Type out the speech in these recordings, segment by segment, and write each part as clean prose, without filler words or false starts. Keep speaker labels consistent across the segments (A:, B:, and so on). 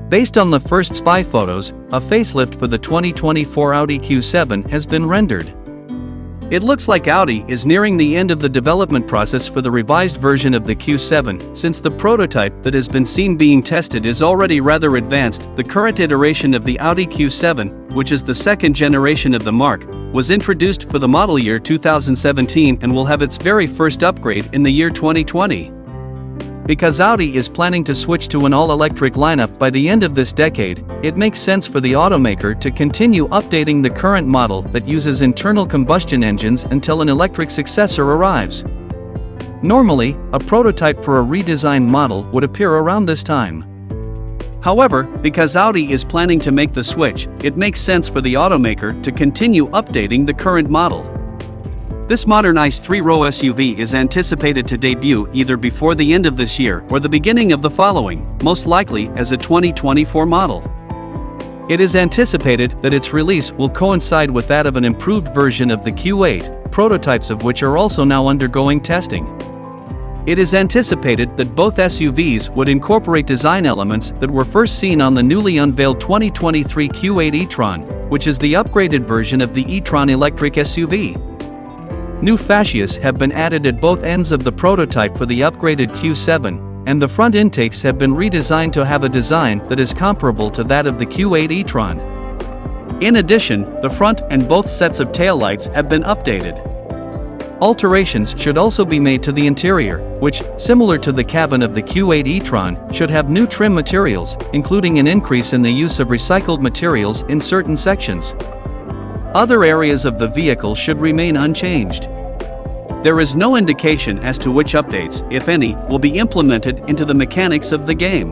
A: Based on the first spy photos, a facelift for the 2024 Audi Q7 has been rendered. It looks like Audi is nearing the end of the development process for the revised version of the Q7, since the prototype that has been seen being tested is already rather advanced. The current iteration of the Audi Q7, which is the second generation of the marque, was introduced for the model year 2017 and will have its very first upgrade in the year 2020. Because Audi is planning to switch to an all-electric lineup by the end of this decade, it makes sense for the automaker to continue updating the current model that uses internal combustion engines until an electric successor arrives. Normally, a prototype for a redesigned model would appear around this time. However, because Audi is planning to make the switch, it makes sense for the automaker to continue updating the current model. This modernized three-row SUV is anticipated to debut either before the end of this year or the beginning of the following, most likely as a 2024 model. It is anticipated that its release will coincide with that of an improved version of the Q8, prototypes of which are also now undergoing testing. It is anticipated that both SUVs would incorporate design elements that were first seen on the newly unveiled 2023 Q8 E-Tron, which is the upgraded version of the E-Tron electric SUV. New fascias have been added at both ends of the prototype for the upgraded Q7, and the front intakes have been redesigned to have a design that is comparable to that of the Q8 E-Tron. In addition, the front and both sets of taillights have been updated. Alterations should also be made to the interior, which, similar to the cabin of the Q8 E-Tron, should have new trim materials, including an increase in the use of recycled materials in certain sections. Other areas of the vehicle should remain unchanged. There is no indication as to which updates, if any, will be implemented into the mechanics of the game.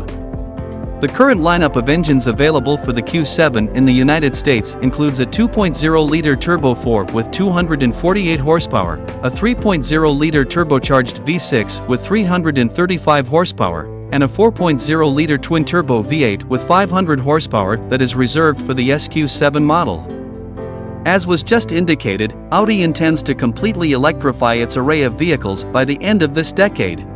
A: The current lineup of engines available for the Q7 in the United States includes a 2.0-liter turbo 4 with 248 horsepower, a 3.0-liter turbocharged V6 with 335 horsepower, and a 4.0-liter twin-turbo V8 with 500 horsepower that is reserved for the SQ7 model. As was just indicated, Audi intends to completely electrify its array of vehicles by the end of this decade.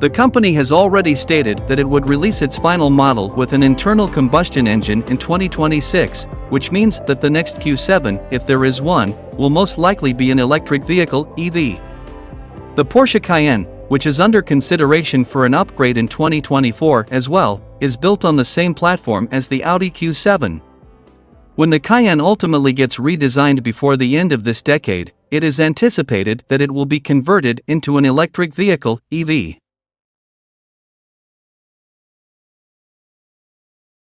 A: The company has already stated that it would release its final model with an internal combustion engine in 2026, which means that the next Q7, if there is one, will most likely be an electric vehicle, EV. The Porsche Cayenne, which is under consideration for an upgrade in 2024 as well, is built on the same platform as the Audi Q7. When the Cayenne ultimately gets redesigned before the end of this decade, it is anticipated that it will be converted into an electric vehicle, EV.